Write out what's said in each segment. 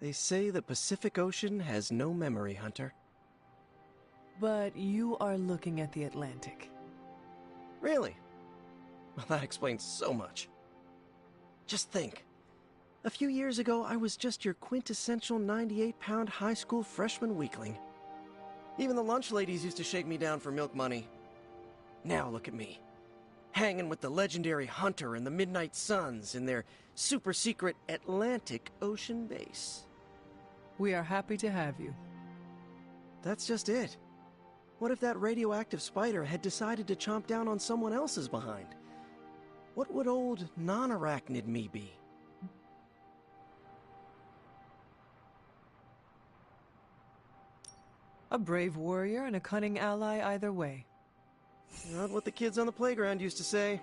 They say the Pacific Ocean has no memory, Hunter. But you are looking at the Atlantic. Really? Well, that explains so much. Just think. A few years ago, I was just your quintessential 98-pound high school freshman weakling. Even the lunch ladies used to shake me down for milk money. Now look at me. Hanging with the legendary Hunter and the Midnight Suns in their super-secret Atlantic Ocean base. We are happy to have you. That's just it. What if that radioactive spider had decided to chomp down on someone else's behind? What would old non-arachnid me be? A brave warrior and a cunning ally either way. Not what the kids on the playground used to say.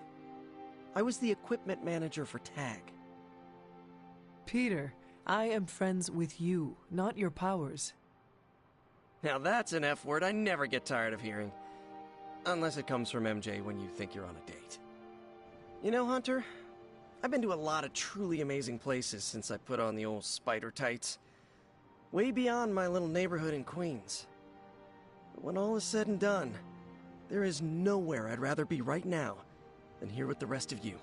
I was the equipment manager for TAG. Peter, I am friends with you, not your powers. Now that's an F word I never get tired of hearing. Unless it comes from MJ when you think you're on a date. You know, Hunter, I've been to a lot of truly amazing places since I put on the old spider tights. Way beyond my little neighborhood in Queens. But when all is said and done, there is nowhere I'd rather be right now than here with the rest of you.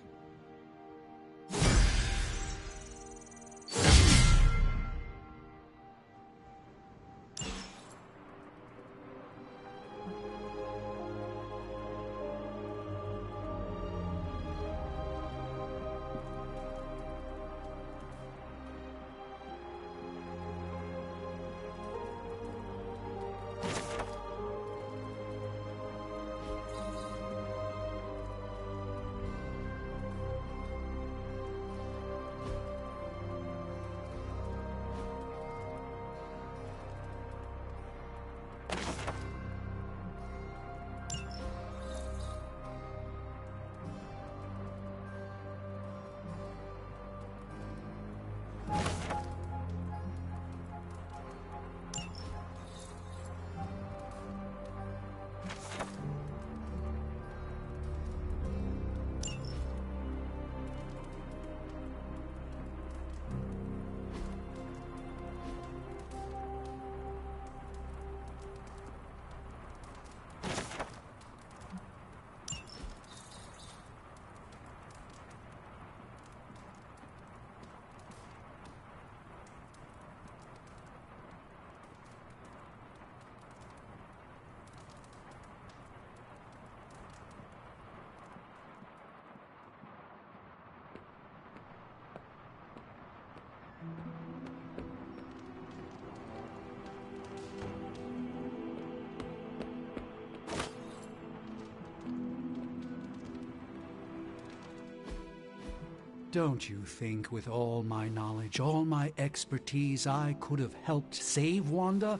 Don't you think with all my knowledge, all my expertise, I could have helped save Wanda?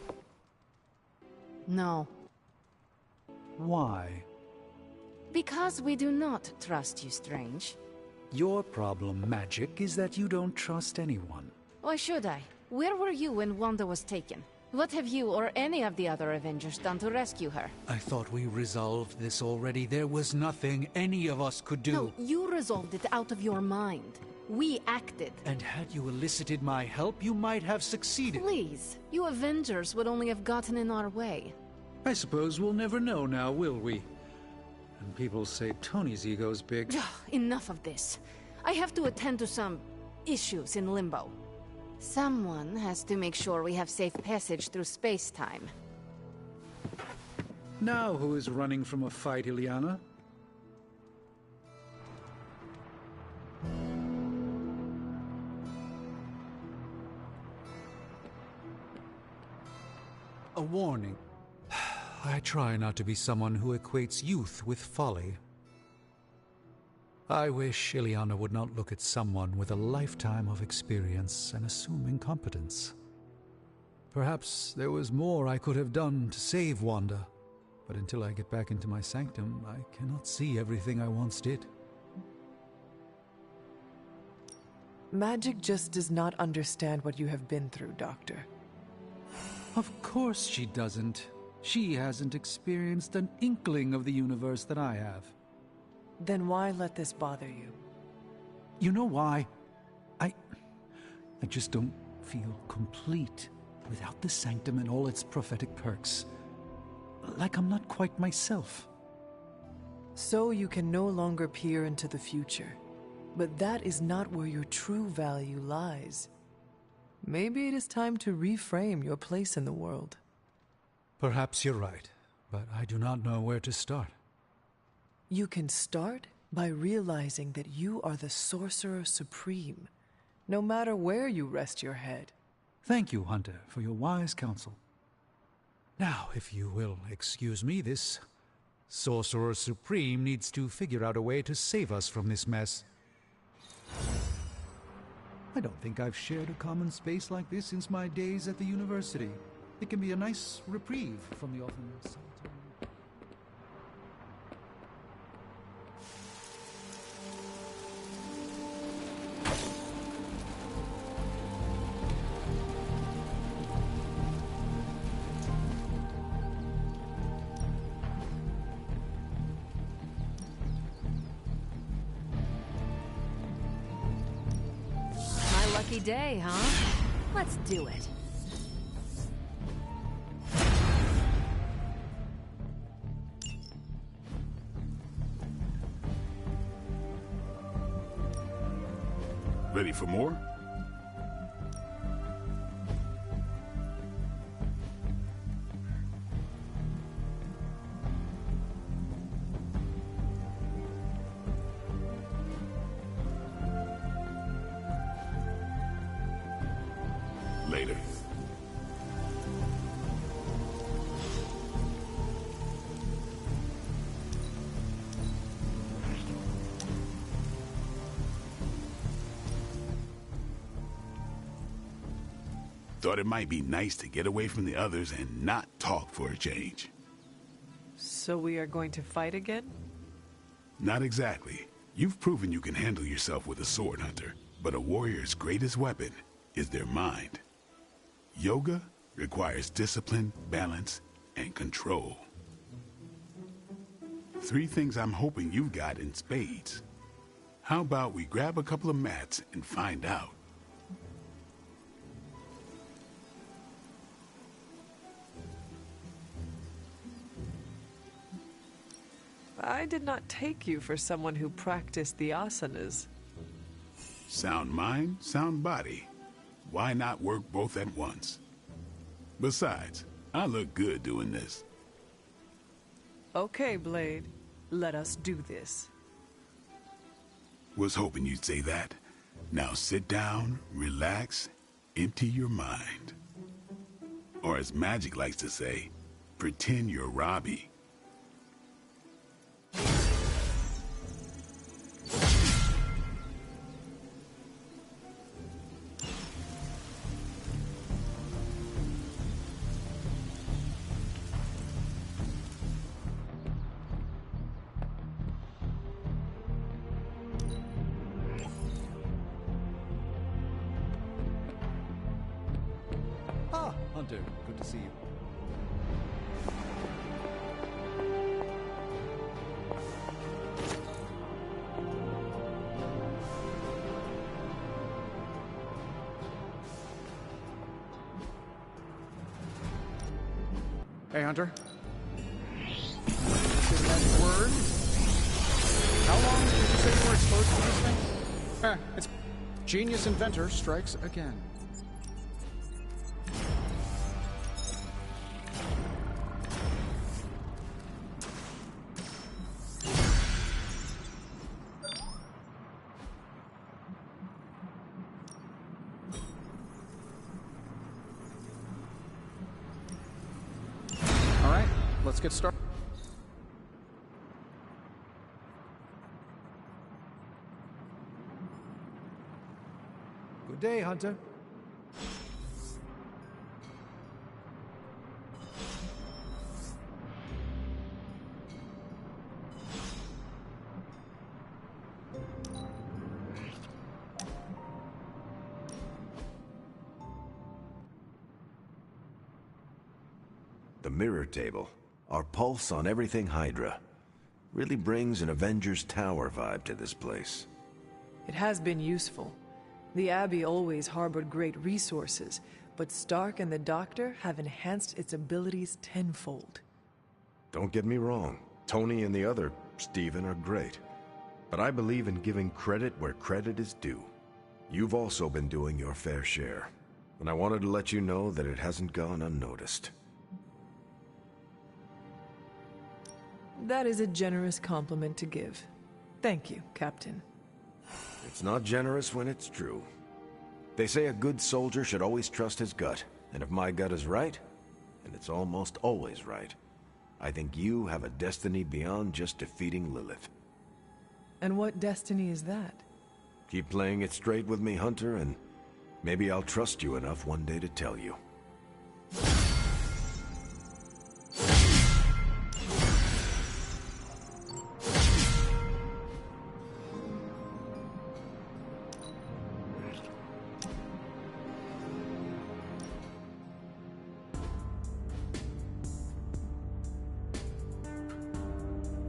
No. Why? Because we do not trust you, Strange. Your problem, Magic, is that you don't trust anyone. Why should I? Where were you when Wanda was taken? What have you or any of the other Avengers done to rescue her? I thought we resolved this already. There was nothing any of us could do. No, you resolved it out of your mind. We acted. And had you elicited my help, you might have succeeded. Please, you Avengers would only have gotten in our way. I suppose we'll never know now, will we? And people say Tony's ego's big. Enough of this. I have to attend to some issues in Limbo. Someone has to make sure we have safe passage through space-time. Now who is running from a fight, Ileana? A warning. I try not to be someone who equates youth with folly. I wish Ileana would not look at someone with a lifetime of experience and assume incompetence. Perhaps there was more I could have done to save Wanda, but until I get back into my sanctum, I cannot see everything I once did. Magic just does not understand what you have been through, Doctor. Of course she doesn't. She hasn't experienced an inkling of the universe that I have. Then why let this bother you? You know why? I just don't feel complete without the sanctum and all its prophetic perks. Like I'm not quite myself. So you can no longer peer into the future. But that is not where your true value lies. Maybe it is time to reframe your place in the world. Perhaps you're right, but I do not know where to start. You can start by realizing that you are the Sorcerer Supreme, no matter where you rest your head. Thank you, Hunter, for your wise counsel. Now, if you will excuse me, this Sorcerer Supreme needs to figure out a way to save us from this mess. I don't think I've shared a common space like this since my days at the university. It can be a nice reprieve from the often solitary... Lucky day, huh? Let's do it. Ready for more? Later. Thought it might be nice to get away from the others and not talk for a change. So we are going to fight again? Not exactly. You've proven you can handle yourself with a sword, Hunter, but a warrior's greatest weapon is their mind. Yoga requires discipline, balance, and control. 3 things I'm hoping you've got in spades. How about we grab a couple of mats and find out? I did not take you for someone who practiced the asanas. Sound mind, sound body. Why not work both at once? Besides, I look good doing this. Okay, Blade. Let us do this. Was hoping you'd say that. Now sit down, relax, empty your mind. Or as Magic likes to say, pretend you're Robbie. Hunter, good to see you. Hey, Hunter. Give that word. How long did you say you were exposed to this thing? It's genius inventor strikes again. Let's get started. Good day, Hunter. The mirror table. Our pulse on everything Hydra. Really brings an Avengers Tower vibe to this place. It has been useful, The Abbey always harbored great resources, but Stark and the Doctor have enhanced its abilities tenfold. Don't get me wrong. Tony and the other Stephen are great. But I believe in giving credit where credit is due. You've also been doing your fair share. And I wanted to let you know that it hasn't gone unnoticed. That is a generous compliment to give. Thank you, Captain. It's not generous when it's true. They say a good soldier should always trust his gut, and if my gut is right, and it's almost always right, I think you have a destiny beyond just defeating Lilith. And what destiny is that? Keep playing it straight with me, Hunter, and maybe I'll trust you enough one day to tell you.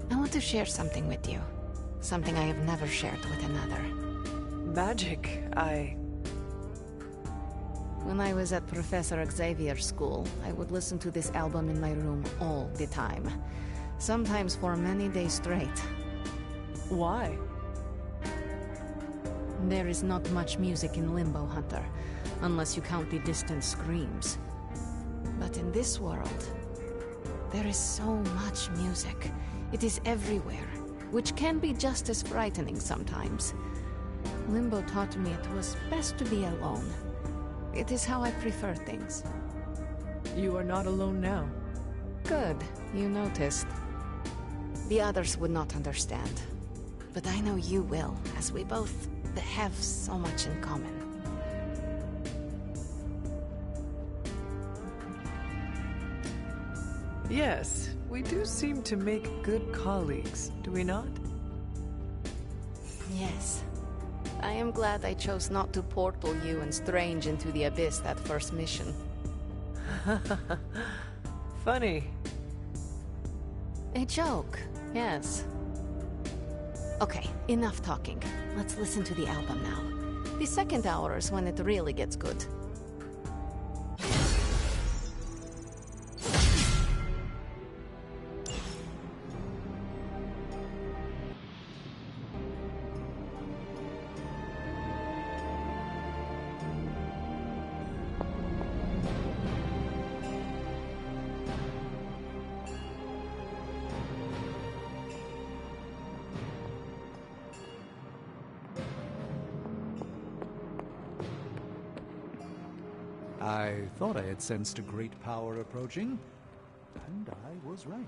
I want to share something with you. Something I have never shared with another. Magic, When I was at Professor Xavier's school, I would listen to this album in my room all the time. Sometimes for many days straight. Why? There is not much music in Limbo, Hunter, unless you count the distant screams. But in this world, there is so much music. It is everywhere, which can be just as frightening sometimes. Limbo taught me it was best to be alone. It is how I prefer things. You are not alone now. Good, you noticed. The others would not understand. But I know you will, as we both have so much in common. Yes, we do seem to make good colleagues, do we not? Yes. I am glad I chose not to portal you and Strange into the Abyss that first mission. Funny. A joke, yes. Okay, enough talking. Let's listen to the album now. The second hour is when it really gets good. I thought I had sensed a great power approaching, and I was right.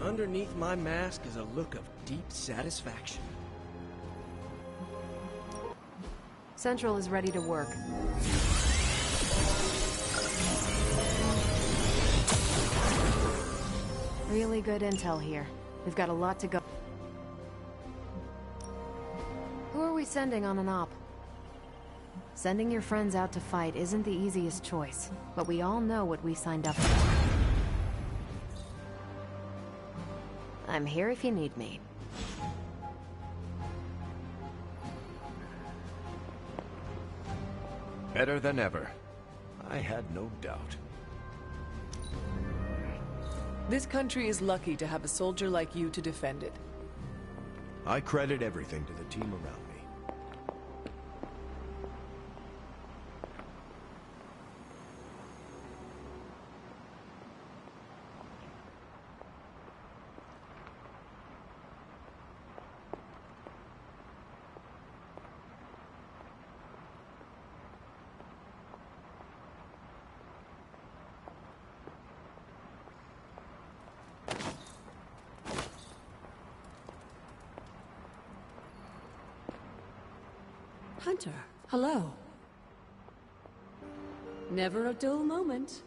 Underneath my mask is a look of deep satisfaction. Central is ready to work. Really good intel here. We've got a lot to go. Who are we sending on an op? Sending your friends out to fight isn't the easiest choice, but we all know what we signed up for. I'm here if you need me. Better than ever. I had no doubt. This country is lucky to have a soldier like you to defend it. I credit everything to the team around me. Hunter, hello. Never a dull moment.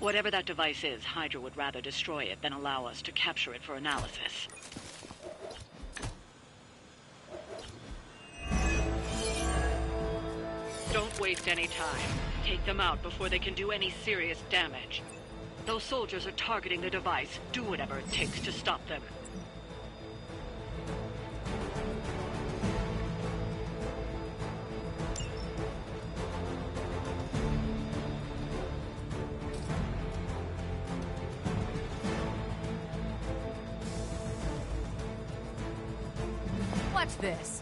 Whatever that device is, Hydra would rather destroy it than allow us to capture it for analysis. Don't waste any time. Take them out before they can do any serious damage. Those soldiers are targeting the device. Do whatever it takes to stop them. Watch this.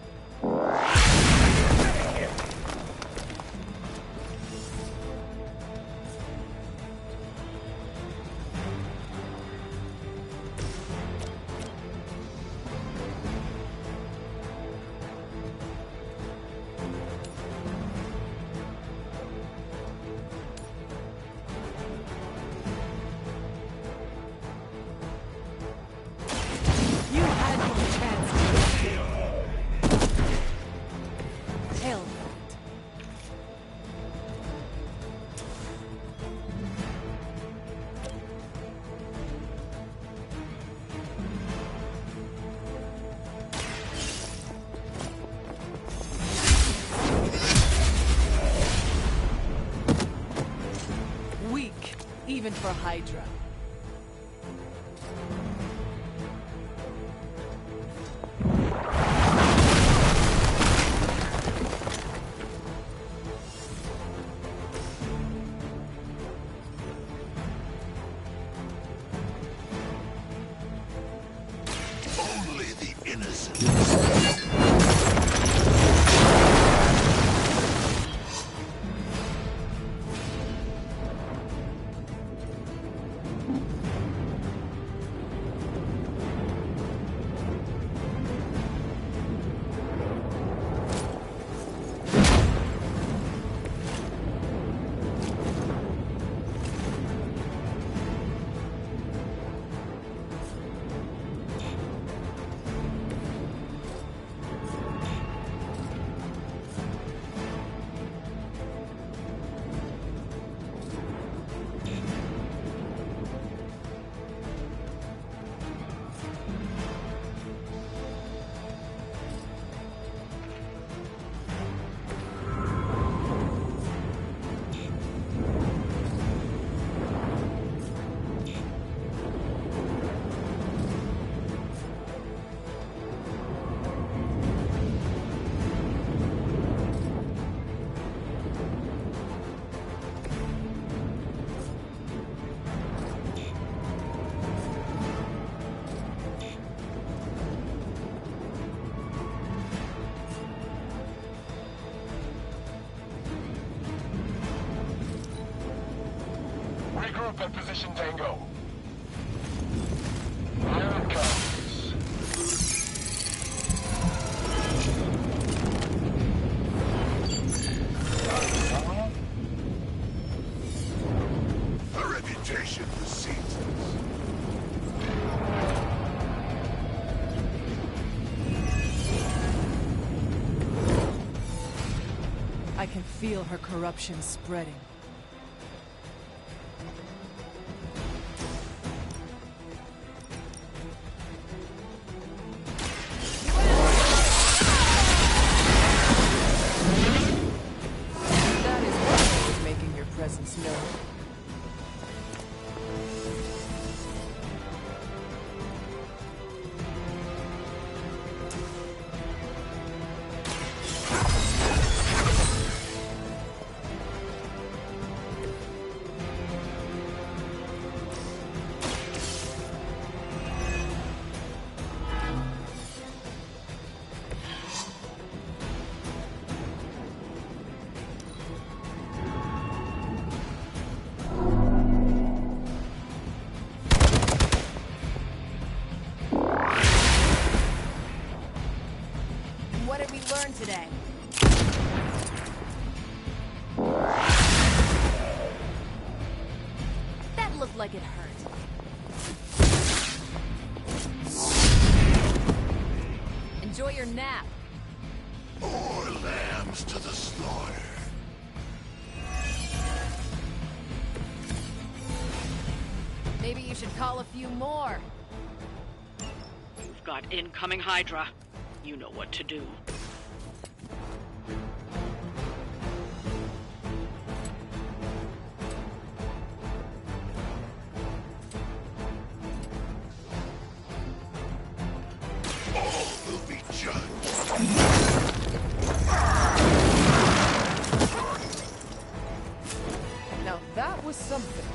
Even for Hydra. Only the innocent. Regroup at position Tango. Here it comes. A reputation precedes us. I can feel her corruption spreading. That is one way of making your presence known. What did we learn today? That looked like it hurt. Enjoy your nap. More lambs to the slaughter. you should call a few more. You've got incoming Hydra. You know what to do. All will be judged. Now that was something.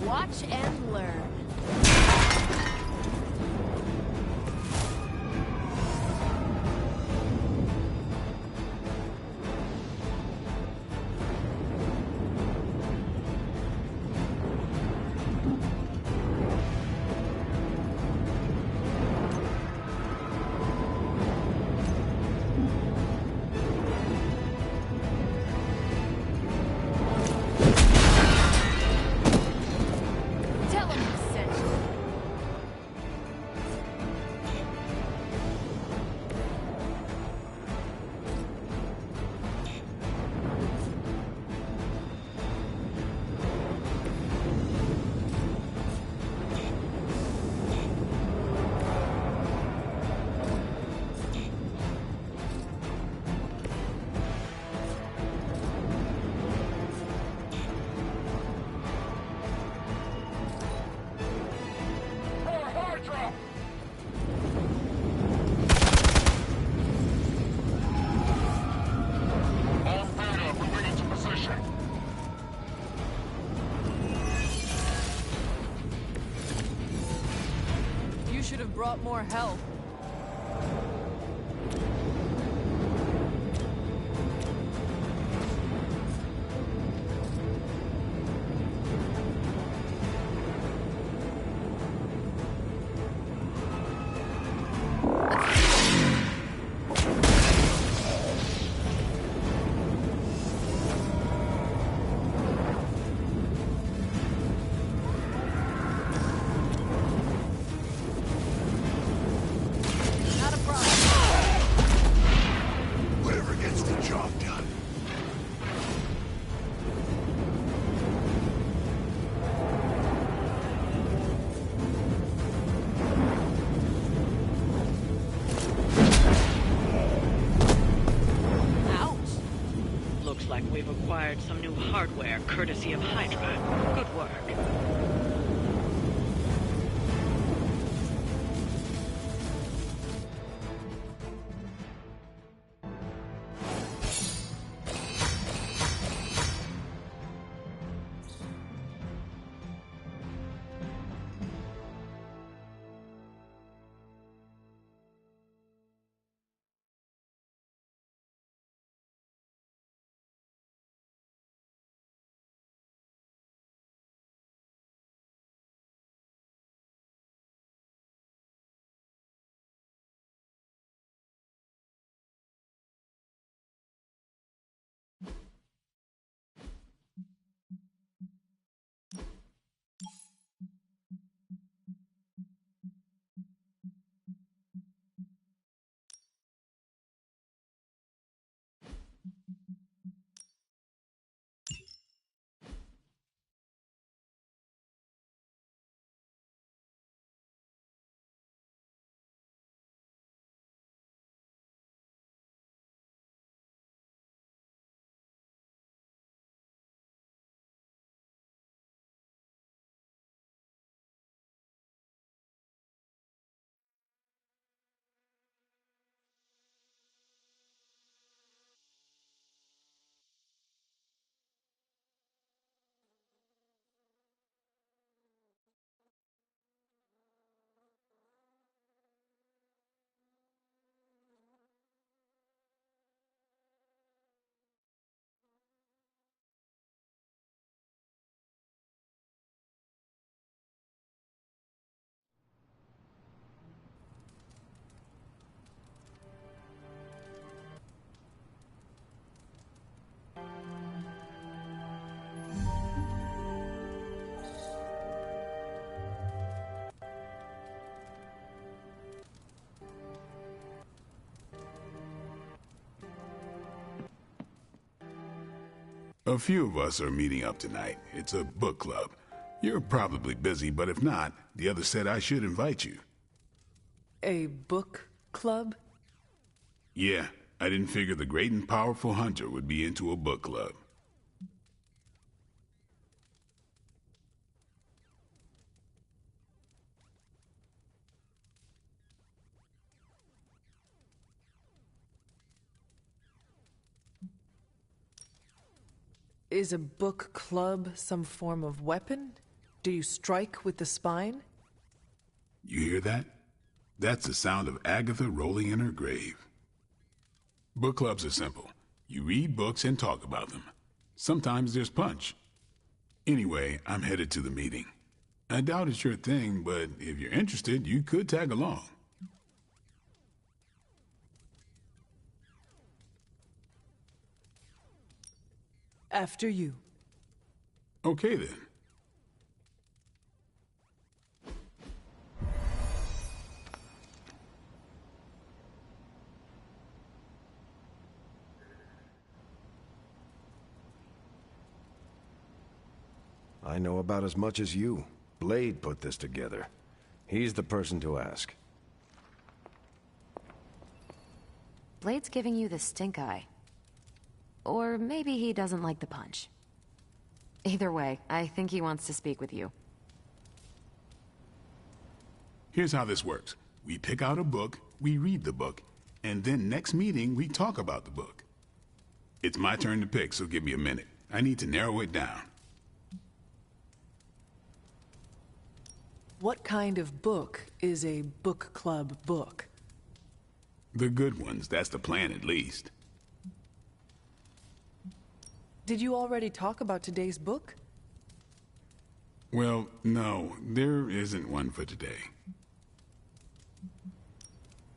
Watch and learn. Tell him you sent you. For Hydra! On Beta, moving into position. You should have brought more help. Not a problem. Whatever gets the job done. Ouch! Looks like we've acquired some new hardware courtesy of Hydra. Good work. A few of us are meeting up tonight. It's a book club. You're probably busy, but if not, the others said I should invite you. A book club? Yeah, I didn't figure the great and powerful Hunter would be into a book club. Is a book club some form of weapon? Do you strike with the spine? You hear that? That's the sound of Agatha rolling in her grave. Book clubs are simple. You read books and talk about them. Sometimes there's punch. Anyway, I'm headed to the meeting. I doubt it's your thing, but if you're interested, you could tag along. After you. Okay then. I know about as much as you. Blade put this together. He's the person to ask. Blade's giving you the stink eye. Or maybe he doesn't like the punch. Either way, I think he wants to speak with you. Here's how this works. We pick out a book, we read the book, and then next meeting we talk about the book. It's my turn to pick, so give me a minute. I need to narrow it down. What kind of book is a book club book? The good ones, that's the plan at least. Did you already talk about today's book? Well, no, there isn't one for today.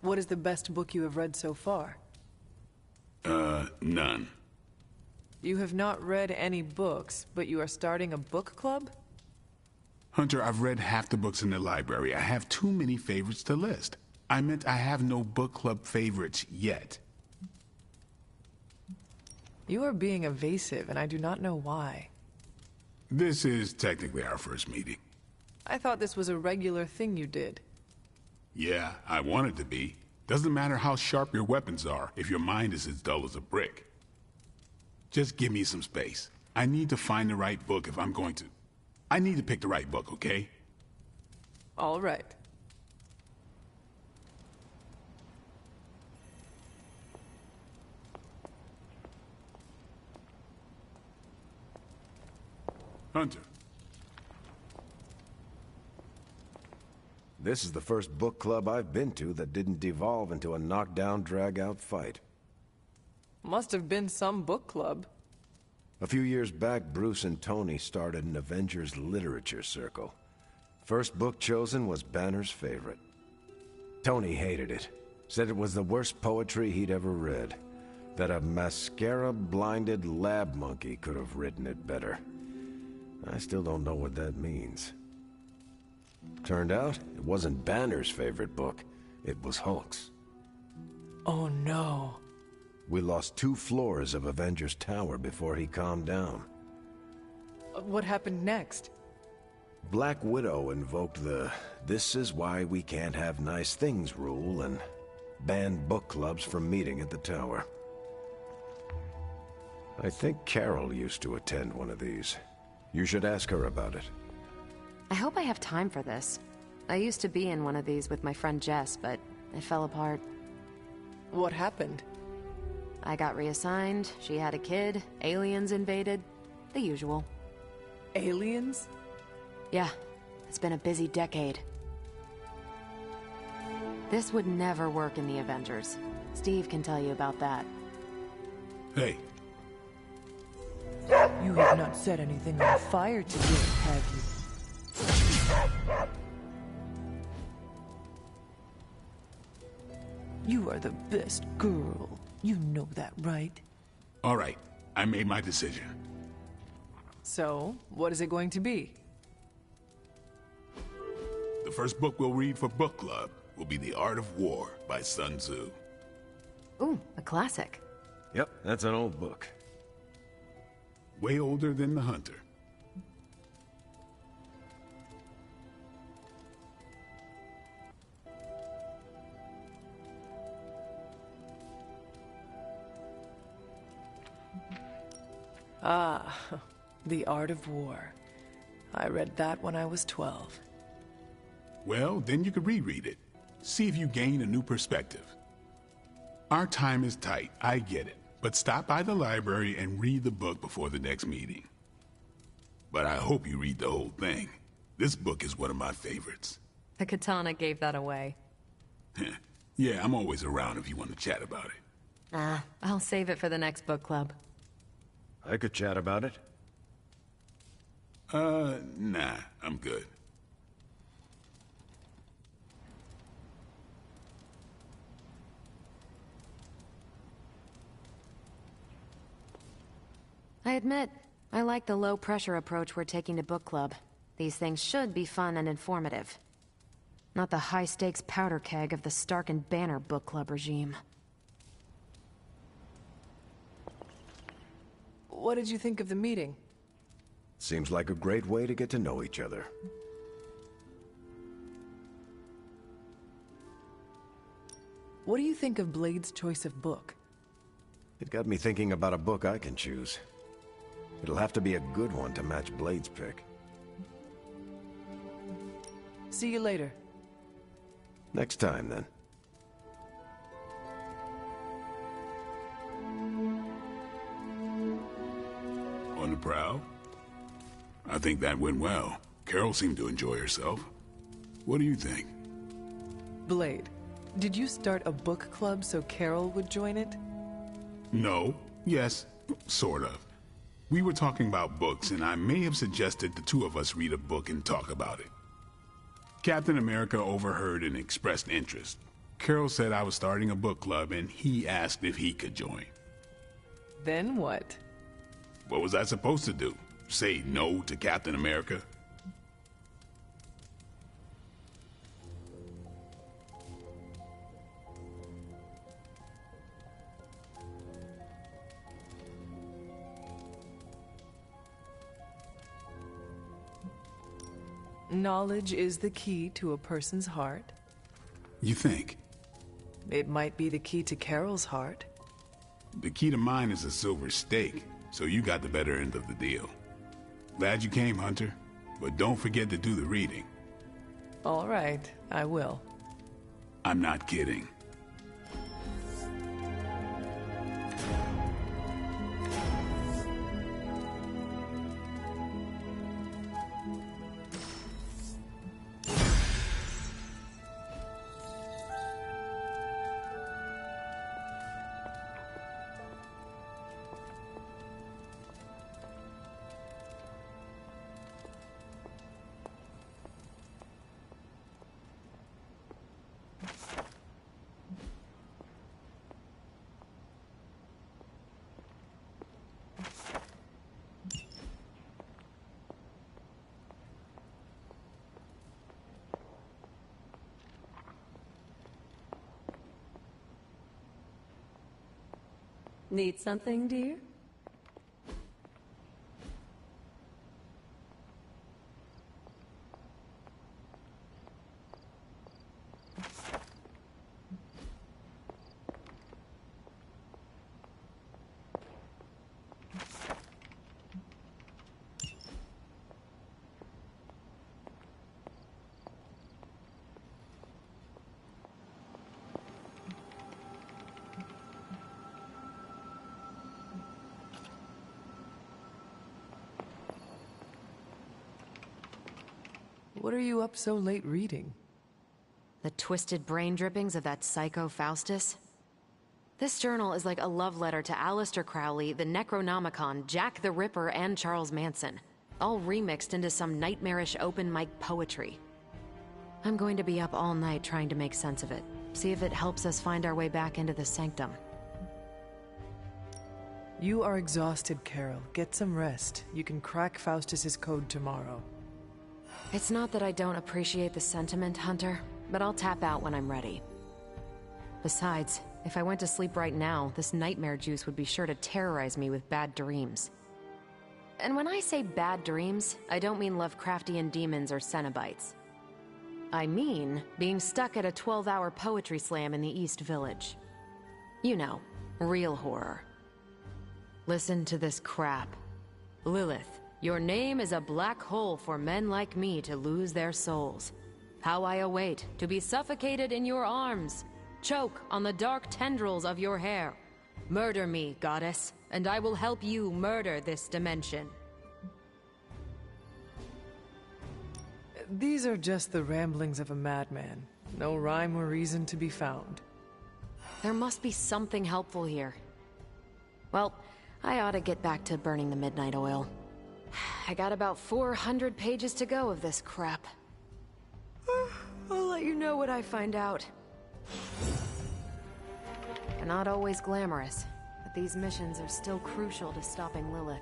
What is the best book you have read so far? None. You have not read any books, but you are starting a book club? Hunter, I've read half the books in the library. I have too many favorites to list. I meant I have no book club favorites yet. You are being evasive, and I do not know why. This is technically our first meeting. I thought this was a regular thing you did. Yeah, I want it to be. Doesn't matter how sharp your weapons are if your mind is as dull as a brick. Just give me some space. I need to find the right book if I'm going to... I need to pick the right book, okay? All right. Hunter. This is the first book club I've been to that didn't devolve into a knockdown, drag-out fight. Must have been some book club. A few years back, Bruce and Tony started an Avengers literature circle. First book chosen was Banner's favorite. Tony hated it. Said it was the worst poetry he'd ever read. That a mascara-blinded lab monkey could have written it better. I still don't know what that means. Turned out, it wasn't Banner's favorite book. It was Hulk's. Oh no. We lost 2 floors of Avengers Tower before he calmed down. What happened next? Black Widow invoked the "this is why we can't have nice things" rule and banned book clubs from meeting at the tower. I think Carol used to attend one of these. You should ask her about it. I hope I have time for this. I used to be in one of these with my friend Jess, but it fell apart. What happened? I got reassigned, she had a kid, aliens invaded, the usual. Aliens? Yeah, it's been a busy decade. This would never work in the Avengers. Steve can tell you about that. Hey. You have not set anything on fire today, have you? You are the best girl. You know that, right? All right, I made my decision. So, what is it going to be? The first book we'll read for book club will be The Art of War by Sun Tzu. Ooh, a classic. Yep, that's an old book. way older than the hunter. Ah, The Art of War. I read that when I was 12. Well, then you could reread it. See if you gain a new perspective. Our time is tight, I get it. But stop by the library and read the book before the next meeting. But I hope you read the whole thing. This book is one of my favorites. The katana gave that away. Yeah, I'm always around if you want to chat about it. I'll save it for the next book club. I could chat about it. Nah, I'm good. I admit, I like the low-pressure approach we're taking to book club. These things should be fun and informative. Not the high-stakes powder keg of the Stark and Banner book club regime. What did you think of the meeting? Seems like a great way to get to know each other. What do you think of Blade's choice of book? It got me thinking about a book I can choose. It'll have to be a good one to match Blade's pick. See you later. Next time, then. On the prowl? I think that went well. Carol seemed to enjoy herself. What do you think? Blade, did you start a book club so Carol would join it? No. Yes. Sort of. We were talking about books, and I may have suggested the two of us read a book and talk about it. Captain America overheard and expressed interest. Carol said I was starting a book club, and he asked if he could join. Then what? What was I supposed to do? Say no to Captain America? Knowledge is the key to a person's heart. You think? It might be the key to Carol's heart. The key to mine is a silver stake, so you got the better end of the deal. Glad you came, Hunter, but don't forget to do the reading. All right, I will. I'm not kidding. Need something, dear? What are you up so late reading? The twisted brain drippings of that psycho Faustus? This journal is like a love letter to Aleister Crowley, the Necronomicon, Jack the Ripper, and Charles Manson, all remixed into some nightmarish open mic poetry. I'm going to be up all night trying to make sense of it, see if it helps us find our way back into the sanctum. You are exhausted, Carol. Get some rest. You can crack Faustus's code tomorrow. It's not that I don't appreciate the sentiment, Hunter, but I'll tap out when I'm ready. Besides, if I went to sleep right now, this nightmare juice would be sure to terrorize me with bad dreams. And when I say bad dreams, I don't mean Lovecraftian demons or Cenobites. I mean being stuck at a 12-hour poetry slam in the East Village. You know, real horror. Listen to this crap. Lilith, your name is a black hole for men like me to lose their souls. How I await to be suffocated in your arms. Choke on the dark tendrils of your hair. Murder me, goddess, and I will help you murder this dimension. These are just the ramblings of a madman. No rhyme or reason to be found. There must be something helpful here. Well, I ought to get back to burning the midnight oil. I got about 400 pages to go of this crap. I'll let you know what I find out. They're not always glamorous, but these missions are still crucial to stopping Lilith.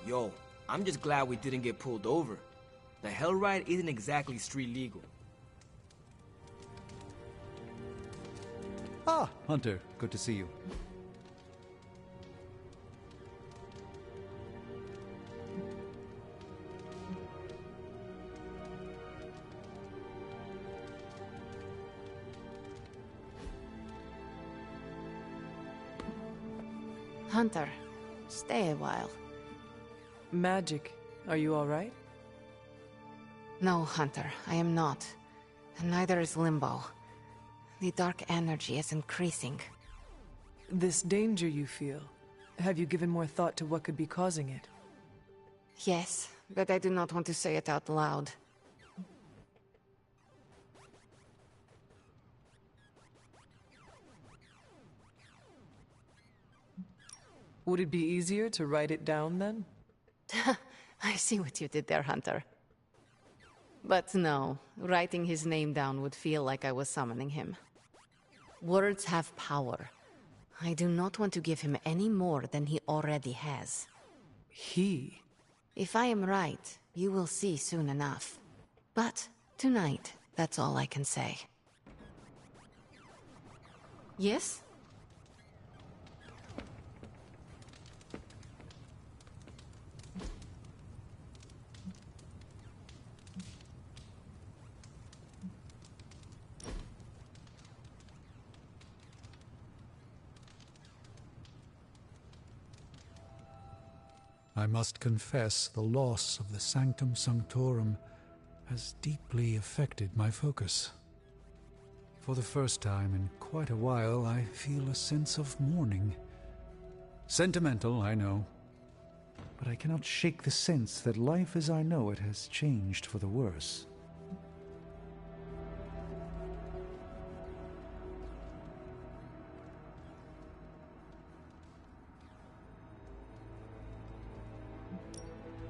Yo, I'm just glad we didn't get pulled over. The hell ride isn't exactly street legal. Ah, Hunter, good to see you. Hunter, stay a while. Magic, are you all right? No, Hunter, I am not. And neither is Limbo. The dark energy is increasing. This danger you feel, have you given more thought to what could be causing it? Yes, but I do not want to say it out loud. Would it be easier to write it down then? I see what you did there, Hunter. But no, writing his name down would feel like I was summoning him. Words have power. I do not want to give him any more than he already has. He? If I am right, you will see soon enough. But tonight, that's all I can say. Yes? I must confess the loss of the Sanctum Sanctorum has deeply affected my focus. For the first time in quite a while, I feel a sense of mourning. Sentimental, I know, but I cannot shake the sense that life as I know it has changed for the worse.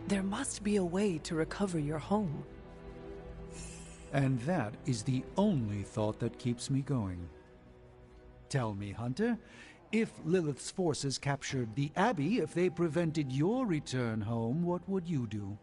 There must be a way to recover your home. And that is the only thought that keeps me going. Tell me, Hunter, if Lilith's forces captured the Abbey, if they prevented your return home, what would you do?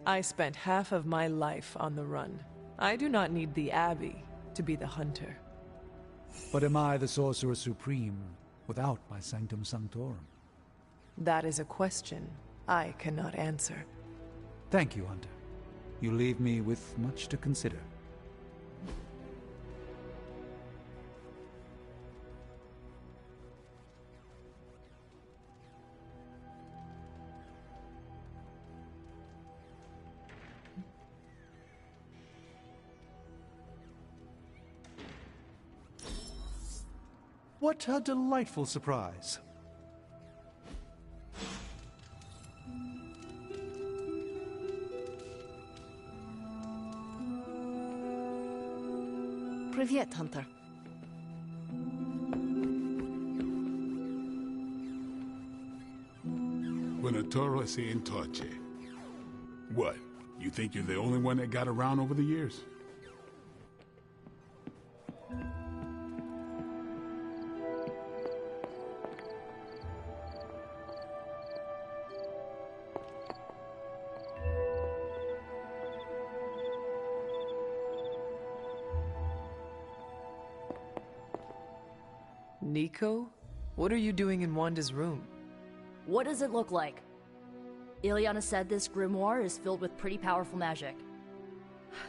I spent half of my life on the run. I do not need the Abbey to be the hunter. But am I the Sorcerer Supreme without my Sanctum Sanctorum? That is a question I cannot answer. Thank you, Hunter. You leave me with much to consider. What a delightful surprise. Привет, Hunter. Buonasera Torche. What? You think you're the only one that got around over the years? Nico? What are you doing in Wanda's room? What does it look like? Ileana said this grimoire is filled with pretty powerful magic.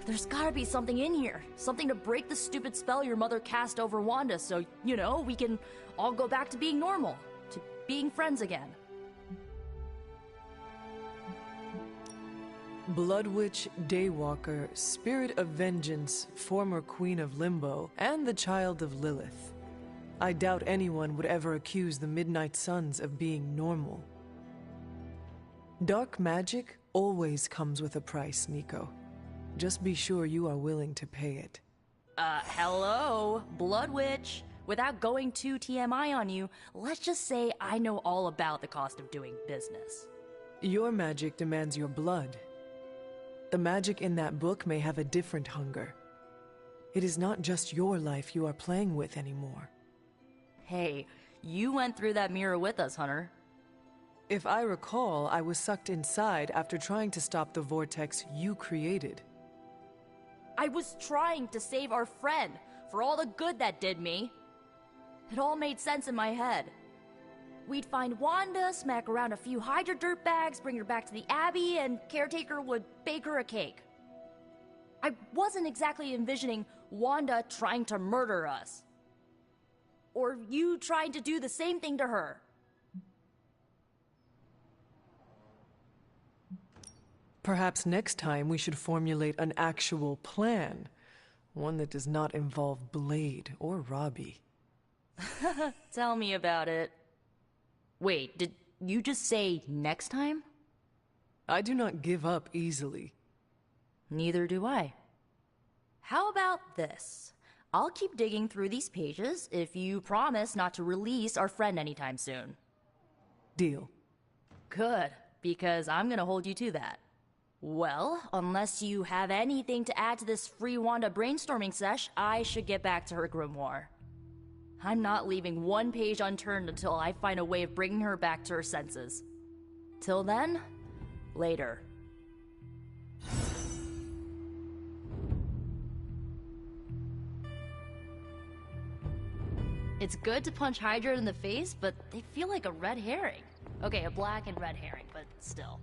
There's gotta be something in here. Something to break the stupid spell your mother cast over Wanda so, you know, we can all go back to being normal. To being friends again. Blood Witch, Daywalker, Spirit of Vengeance, former Queen of Limbo, and the Child of Lilith. I doubt anyone would ever accuse the Midnight Suns of being normal. Dark magic always comes with a price, Nico. Just be sure you are willing to pay it. Hello, Blood Witch. Without going too TMI on you, let's just say I know all about the cost of doing business. Your magic demands your blood. The magic in that book may have a different hunger. It is not just your life you are playing with anymore. Hey, you went through that mirror with us, Hunter. If I recall, I was sucked inside after trying to stop the vortex you created. I was trying to save our friend, for all the good that did me. It all made sense in my head. We'd find Wanda, smack around a few Hydra dirtbags, bring her back to the Abbey, and Caretaker would bake her a cake. I wasn't exactly envisioning Wanda trying to murder us. Or you trying to do the same thing to her. Perhaps next time we should formulate an actual plan. One that does not involve Blade or Robbie. Tell me about it. Wait, did you just say next time? I do not give up easily. Neither do I. How about this? I'll keep digging through these pages if you promise not to release our friend anytime soon. Deal. Good, because I'm gonna hold you to that. Well, unless you have anything to add to this free Wanda brainstorming sesh, I should get back to her grimoire. I'm not leaving one page unturned until I find a way of bringing her back to her senses. Till then, later. It's good to punch Hydra in the face, but they feel like a red herring. Okay, a black and red herring, but still.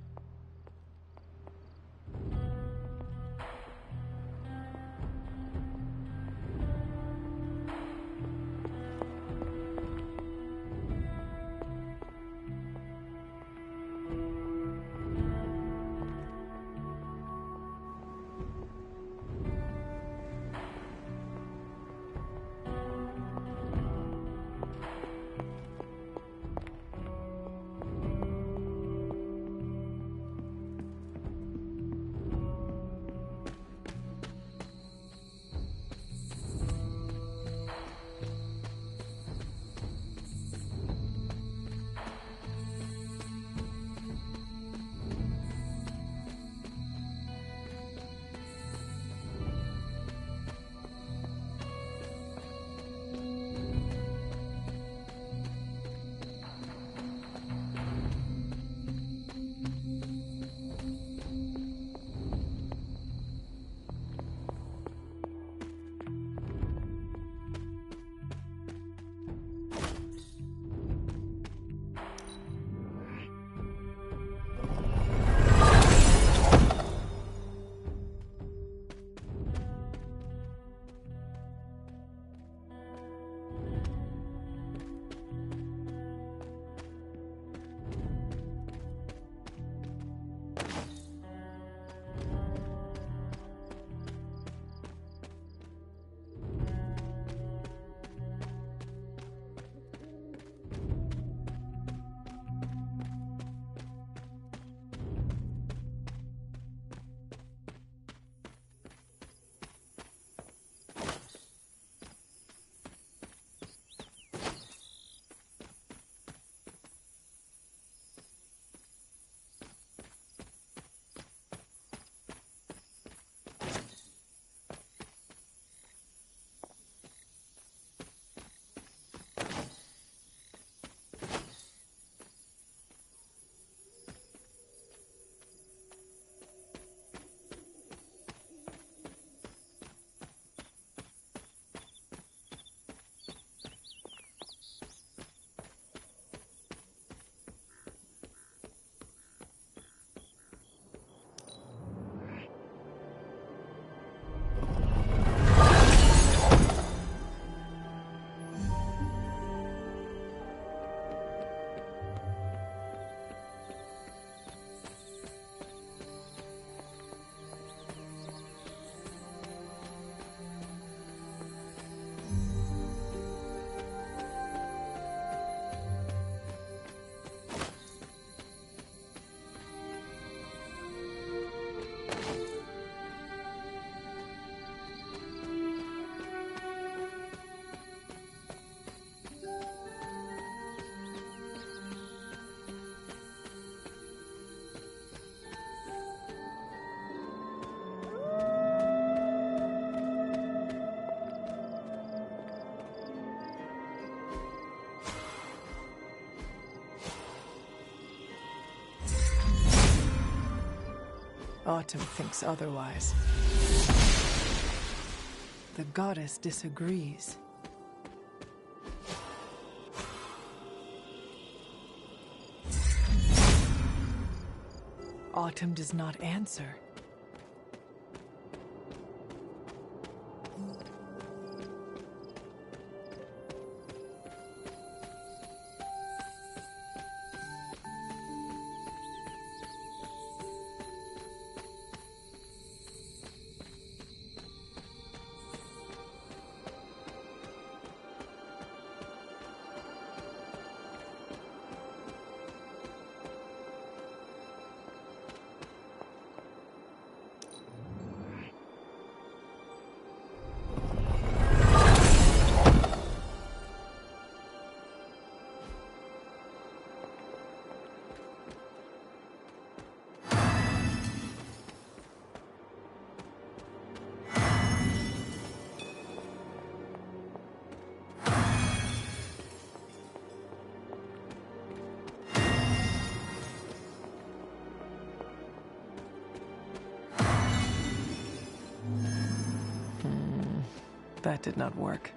Autumn thinks otherwise. The goddess disagrees. Autumn does not answer. That did not work.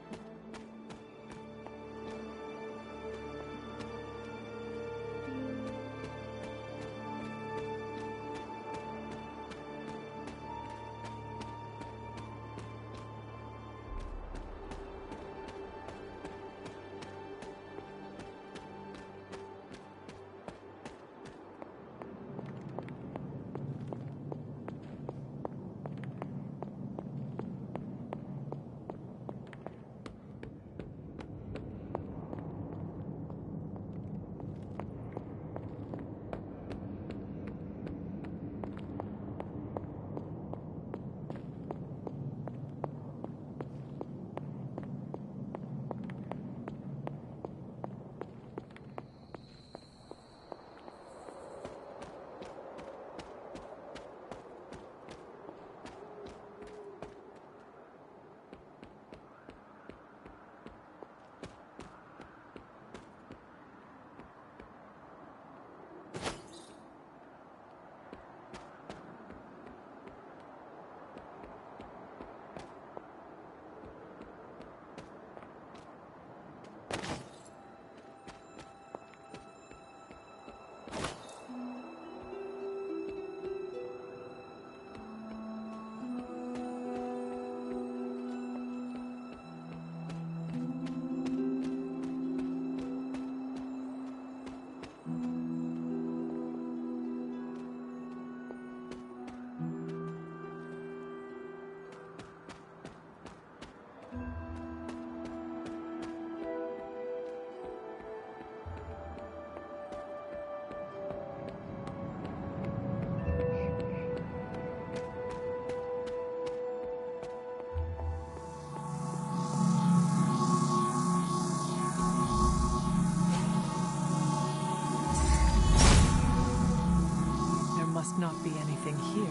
Must not be anything here.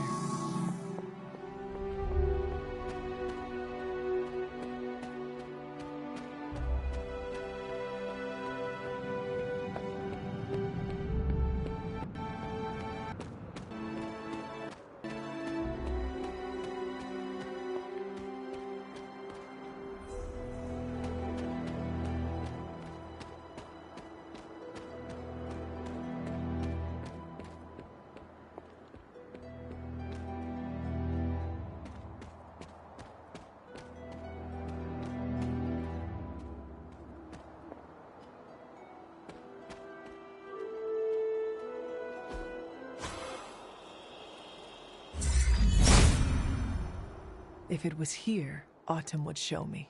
If it was here, Autumn would show me.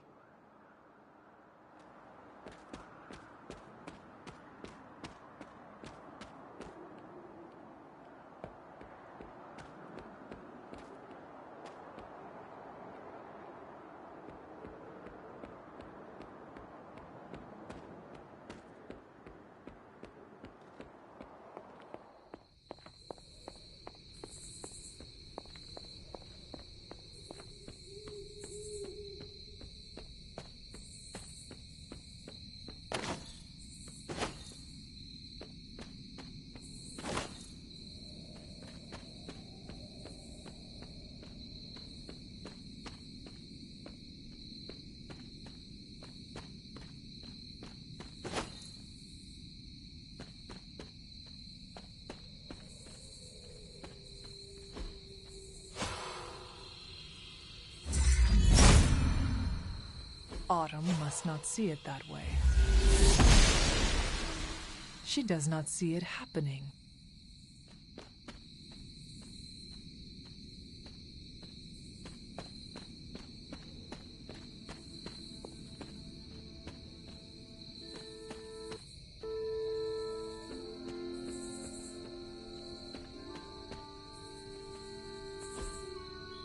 Autumn must not see it that way. She does not see it happening.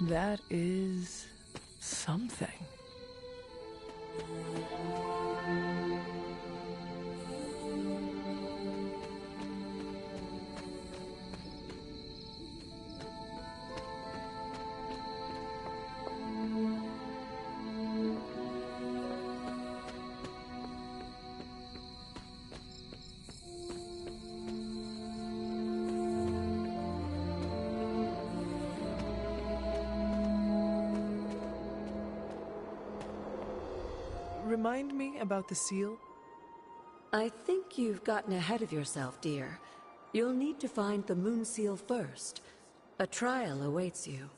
That is something. Remind me about the seal? I think you've gotten ahead of yourself, dear. You'll need to find the moon seal first. A trial awaits you.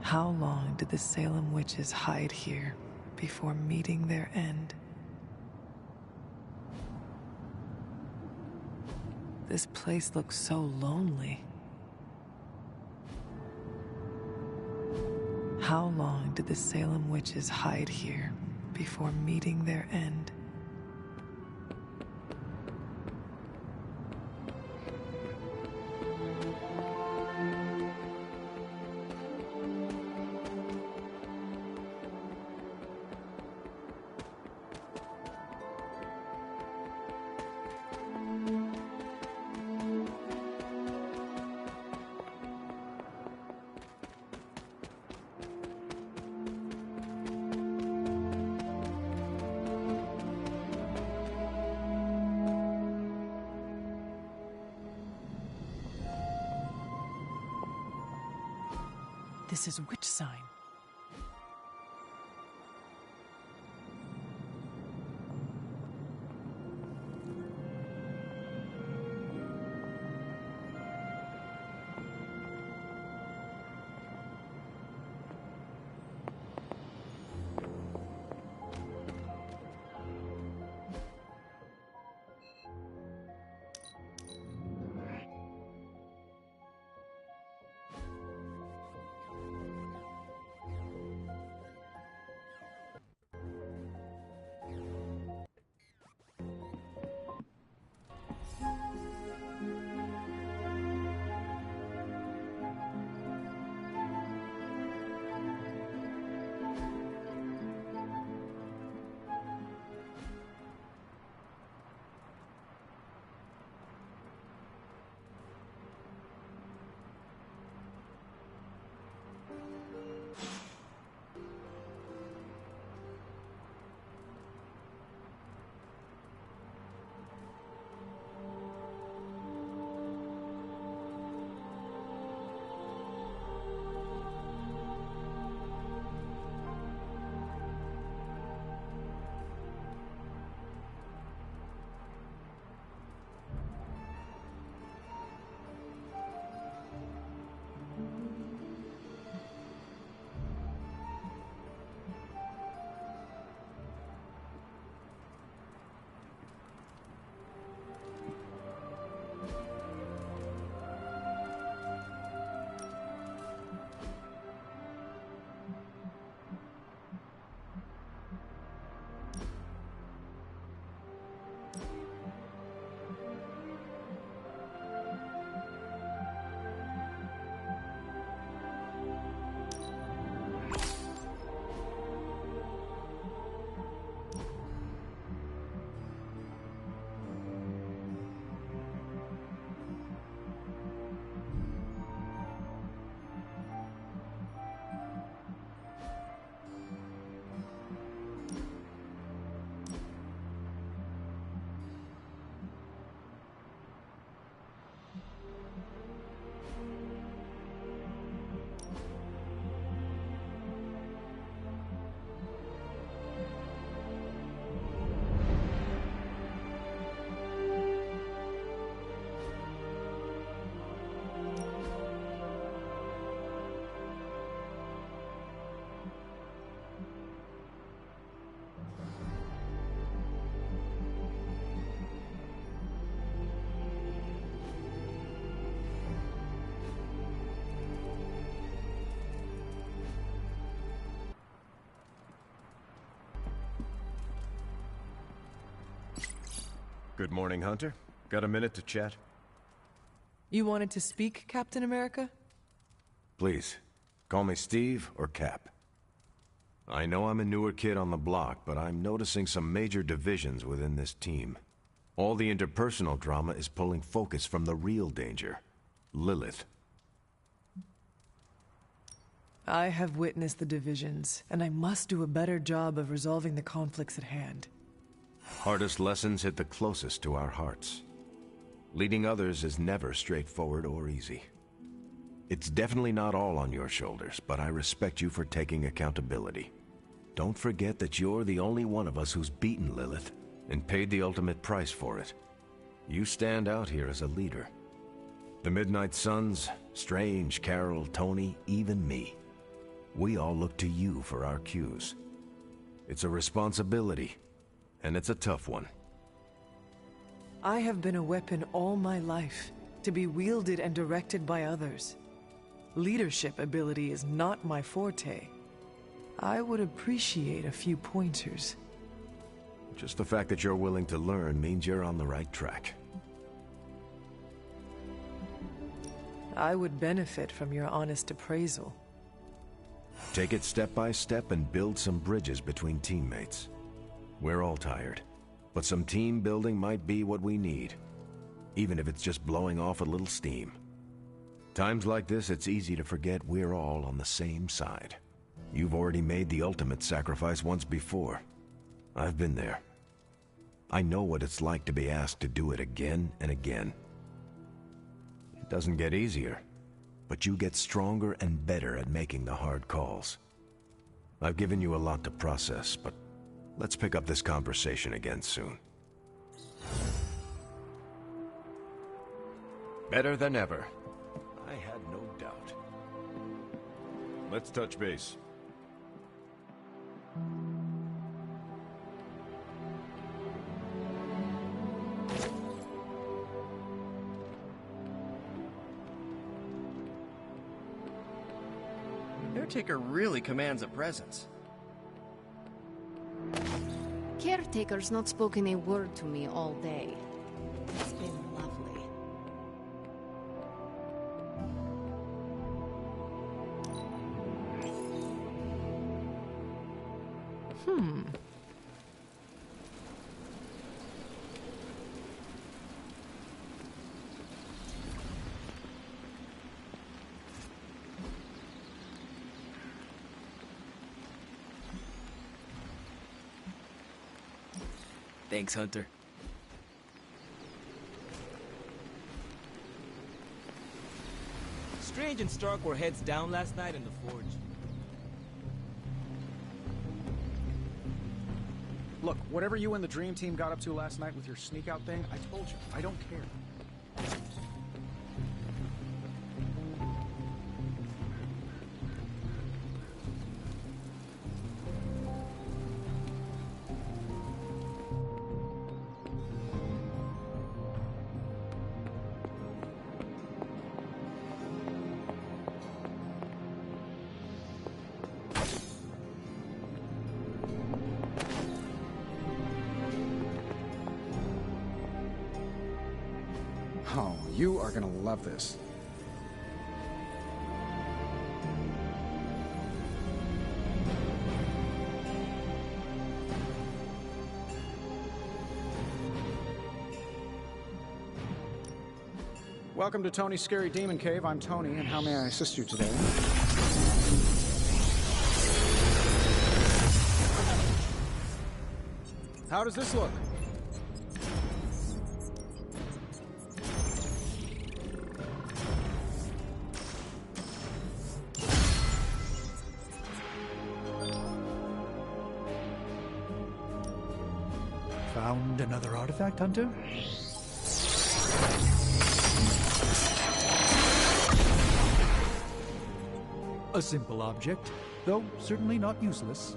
How long did the Salem witches hide here before meeting their end? This place looks so lonely. How long did the Salem witches hide here before meeting their end? This is witch sign. Good morning, Hunter. Got a minute to chat? You wanted to speak, Captain America? Please, call me Steve or Cap. I know I'm a newer kid on the block, but I'm noticing some major divisions within this team. All the interpersonal drama is pulling focus from the real danger, Lilith. I have witnessed the divisions, and I must do a better job of resolving the conflicts at hand. Hardest lessons hit the closest to our hearts. Leading others is never straightforward or easy. It's definitely not all on your shoulders, but I respect you for taking accountability. Don't forget that you're the only one of us who's beaten Lilith and paid the ultimate price for it. You stand out here as a leader. The Midnight Suns, Strange, Carol, Tony, even me. We all look to you for our cues. It's a responsibility, and it's a tough one. I have been a weapon all my life, to be wielded and directed by others. Leadership ability is not my forte. I would appreciate a few pointers. Just the fact that you're willing to learn means you're on the right track. I would benefit from your honest appraisal. Take it step by step and build some bridges between teammates. We're all tired, but some team building might be what we need, even if it's just blowing off a little steam. Times like this, it's easy to forget we're all on the same side. You've already made the ultimate sacrifice once before. I've been there. I know what it's like to be asked to do it again and again. It doesn't get easier, but you get stronger and better at making the hard calls. I've given you a lot to process, but let's pick up this conversation again soon. Better than ever. I had no doubt. Let's touch base. Caretaker really commands a presence. Caretaker's not spoken a word to me all day. It's been lovely. Thanks, Hunter. Strange and Stark were heads down last night in the forge. Look, whatever you and the Dream Team got up to last night with your sneak out thing, I told you, I don't care. Oh, you are gonna love this. Welcome to Tony's Scary Demon Cave. I'm Tony, and how may I assist you today? How does this look? Found another artifact, Hunter? A simple object, though certainly not useless.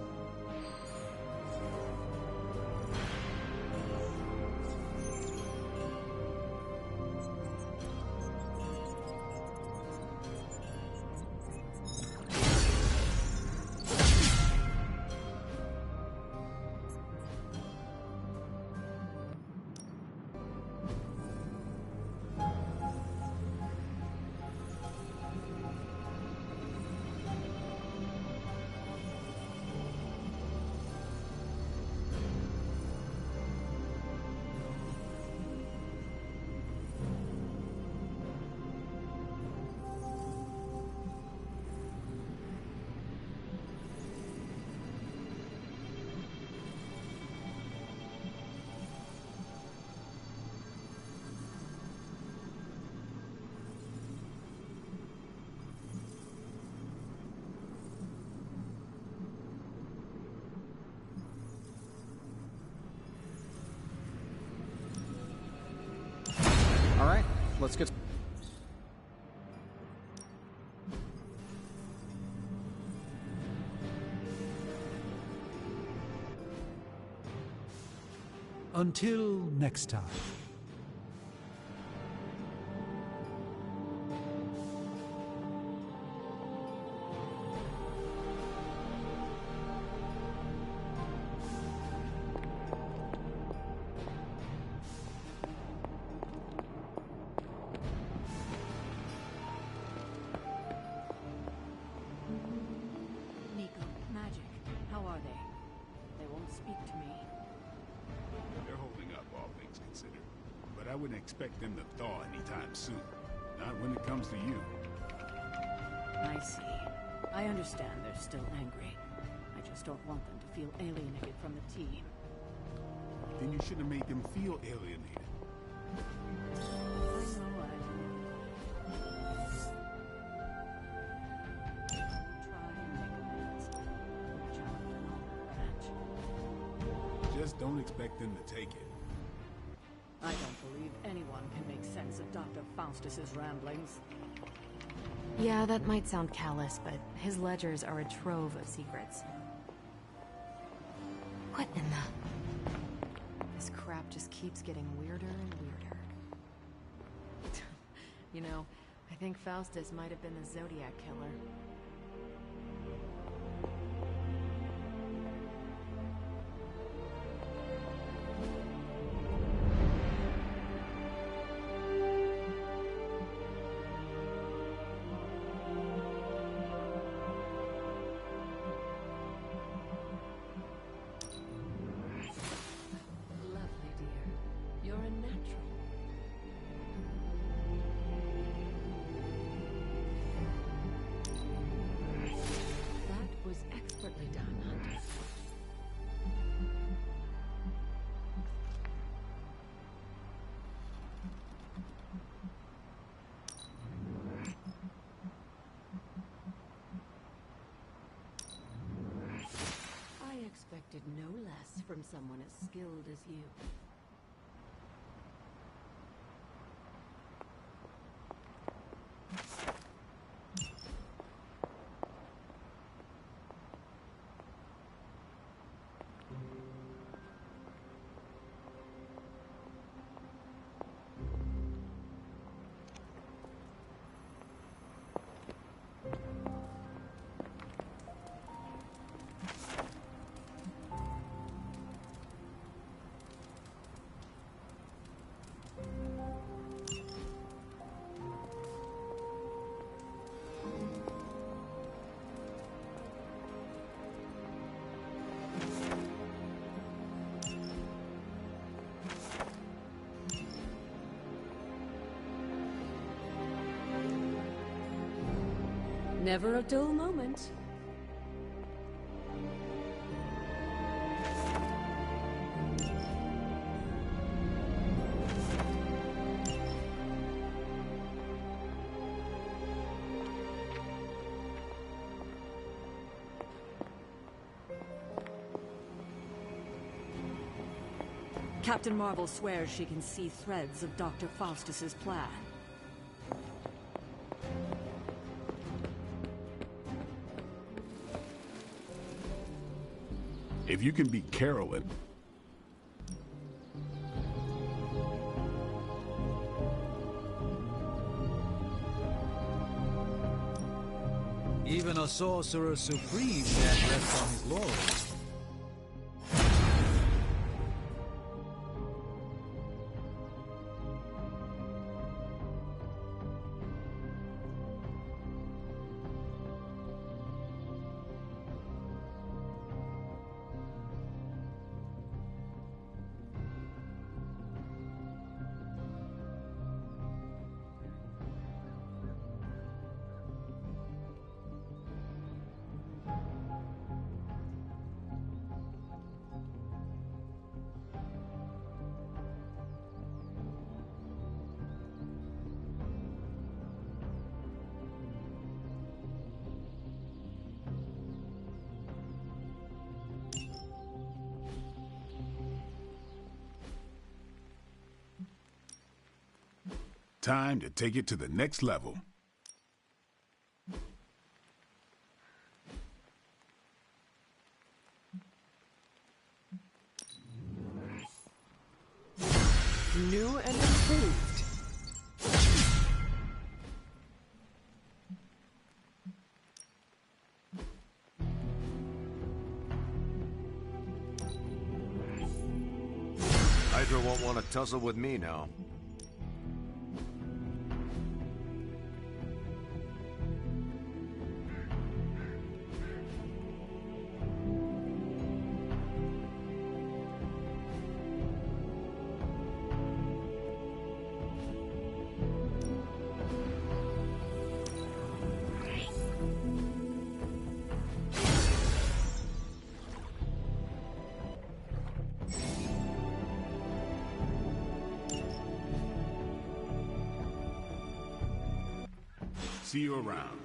All right, let's get... Until next time. I wouldn't expect them to thaw anytime soon. Not when it comes to you. I see. I understand they're still angry. I just don't want them to feel alienated from the team. Then you should have made them feel alienated. Just don't expect them to take it. I don't believe anyone can make sense of Dr. Faustus's ramblings. Yeah, that might sound callous, but his ledgers are a trove of secrets. What in the... This crap just keeps getting weirder and weirder. You know, I think Faustus might have been the Zodiac killer. Expected no less from someone as skilled as you. Never a dull moment. Captain Marvel swears she can see threads of Dr. Faustus's plan. If you can beat Carolyn... Even a sorcerer supreme can't rest on his laurels. Time to take it to the next level. and improved. Hydra won't want to tussle with me now. See you around.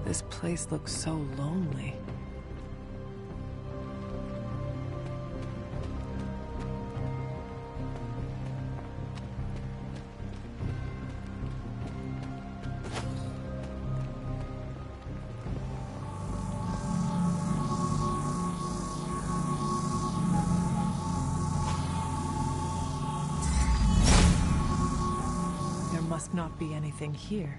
This place looks so lonely. There must not be anything here.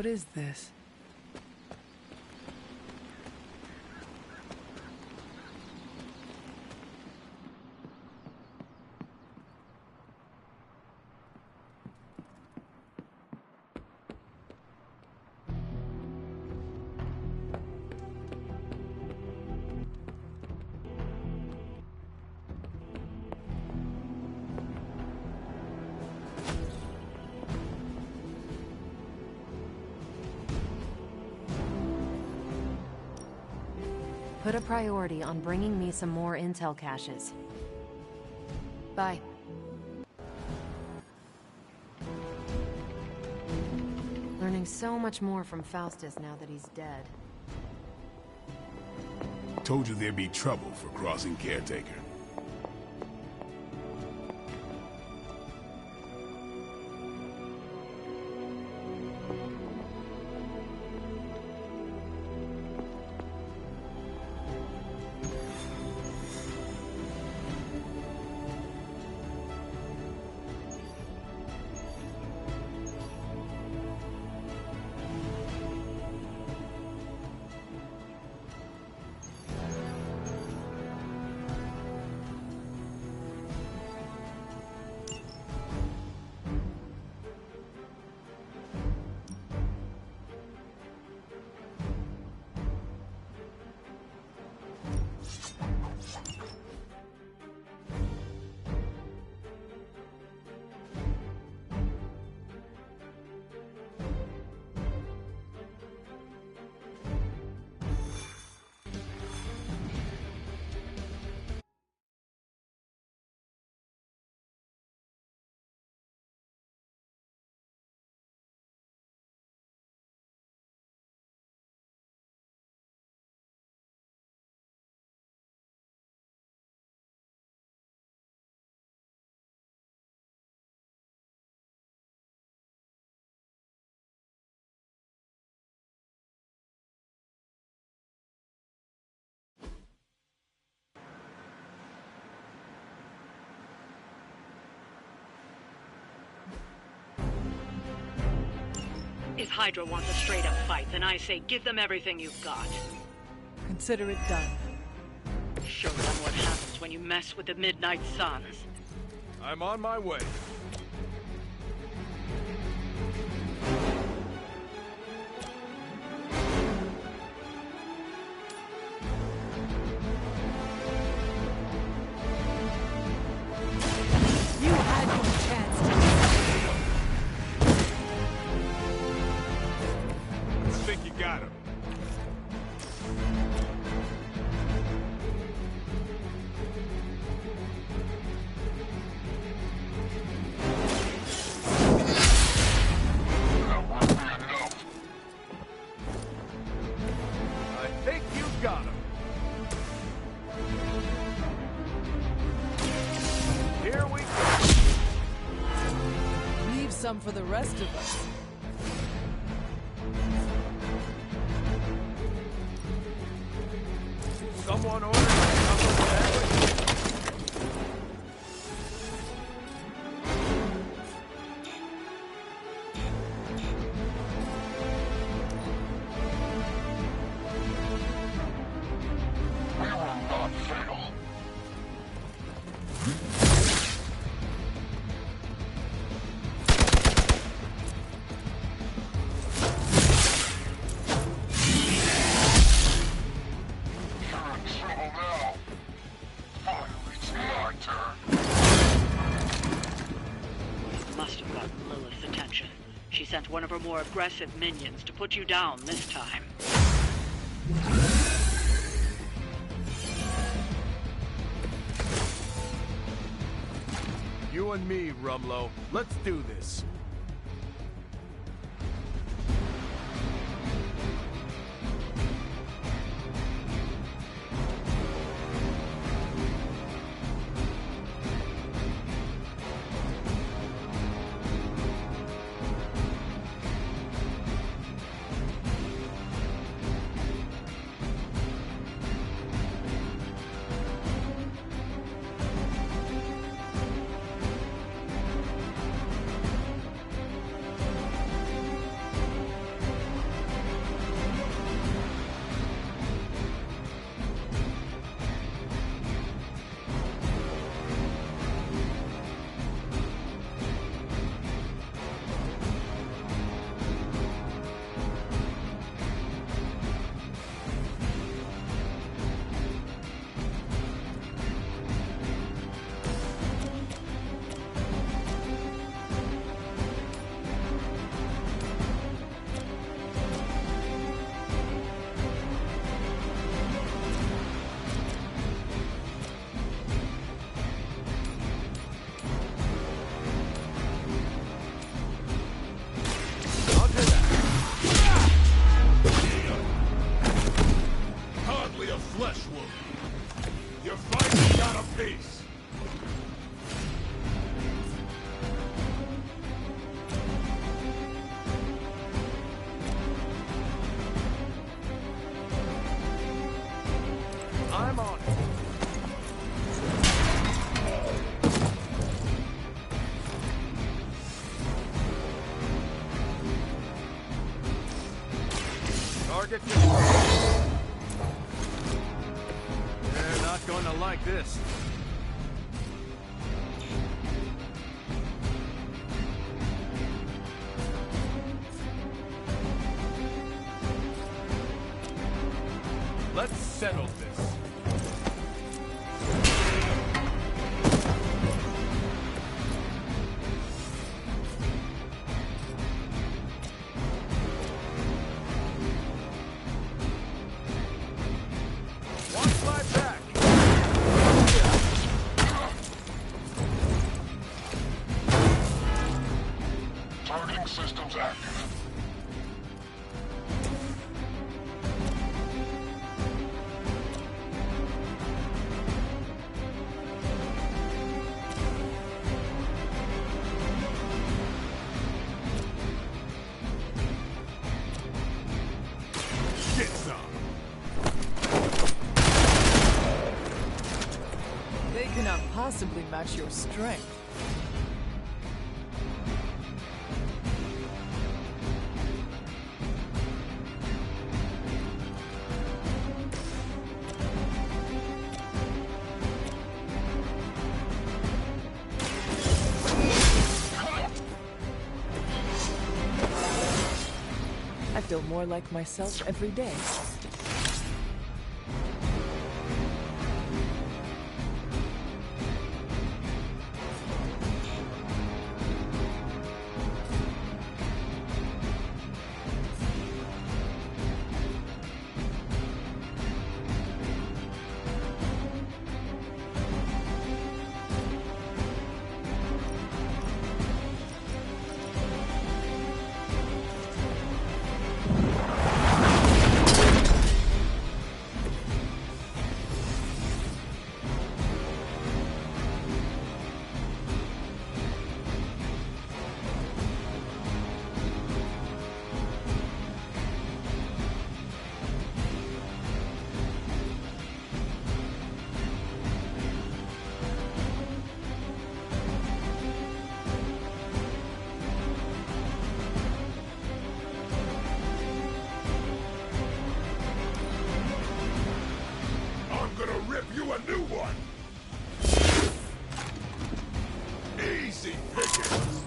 What is this? Put a priority on bringing me some more intel caches. Bye. Learning so much more from Faustus now that he's dead. Told you there'd be trouble for crossing Caretaker. If Hydra wants a straight-up fight, then I say give them everything you've got. Consider it done. Show them what happens when you mess with the Midnight Suns. I'm on my way. You had your chance to... I think you got him. I think you got him. Here we go. Leave some for the rest of us. Someone ordered a sandwich. We will not fail. You're in trouble now. Finally, it's my turn. It must have gotten Lilith's attention. She sent one of her more aggressive minions to put you down this time. You and me, Rumlow. Let's do this. Peace. I'm on it. Target destroyed. They're not going to like this. Let's settle this. Watch my back. Targeting systems active. Get some. They cannot possibly match your strength. I feel more like myself every day. I'm gonna rip you a new one. Easy pickings.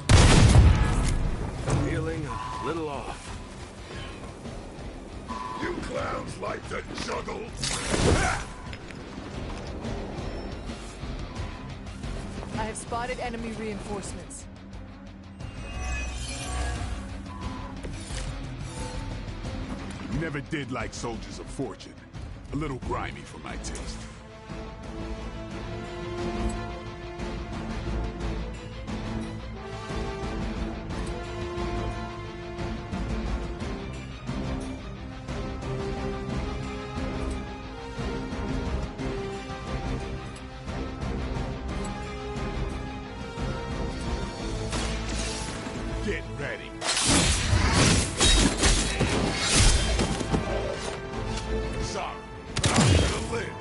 Feeling a little off. You clowns like to juggle. I have spotted enemy reinforcements. Never did like soldiers of fortune. A little grimy for my taste. Get ready. Sorry, I'm gonna live.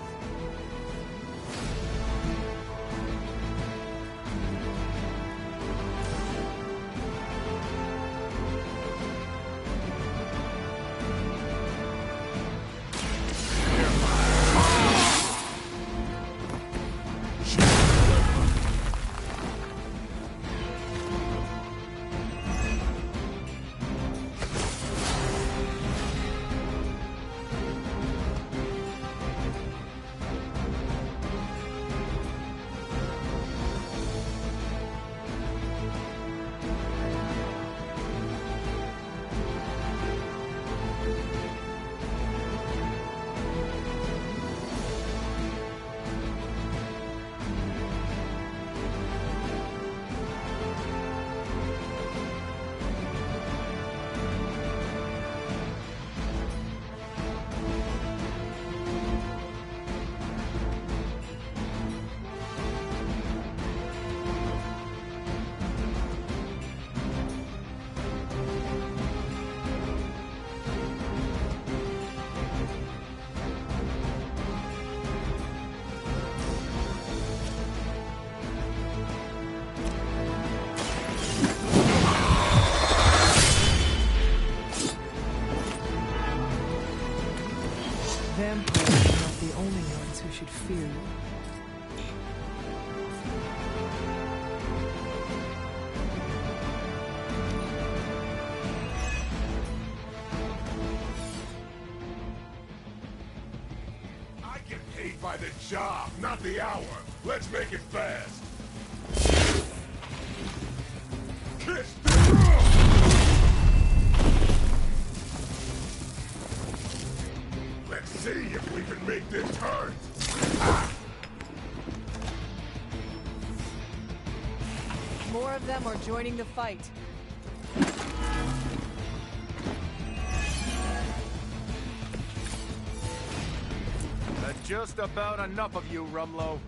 should fear you. I get paid by the job, not the hour. Let's make it fast. Kiss the drum! Let's see if we can make this turn. More of them are joining the fight. That's just about enough of you, Rumlow.